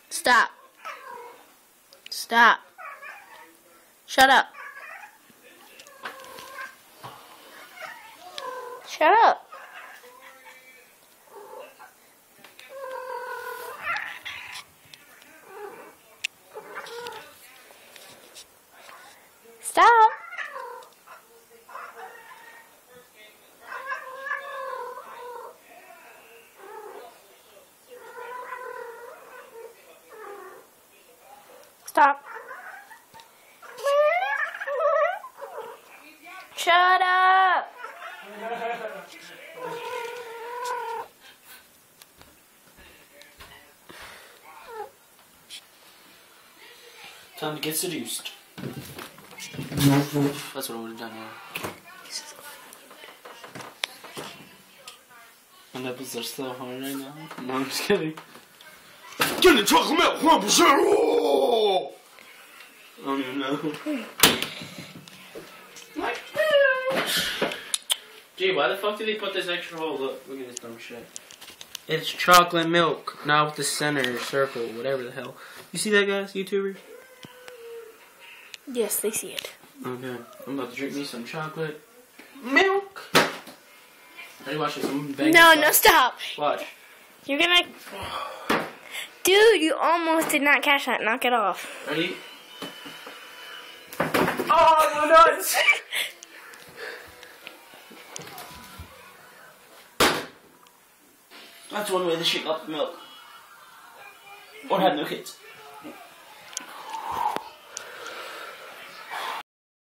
Stop. Stop. Shut up. Shut up. Stop. Stop. Shut up. Time to get seduced. That's what I would have done, yeah. My nipples are so hard right now. No, I'm just kidding. Get the chocolate milk, 1%. I don't even know. Gee, why the fuck did they put this extra hole? Look at this dumb shit. It's chocolate milk, not with the center circle, whatever the hell. You see that, guys, YouTubers? Yes, they see it. Okay, I'm about to drink me some chocolate milk. Ready? Watch this. I'm banging No, stop. Watch. You're gonna... Dude, you almost did not catch that. Knock it off. Ready? Oh, no nuts! That's one way to shake up the milk. Or have no kids.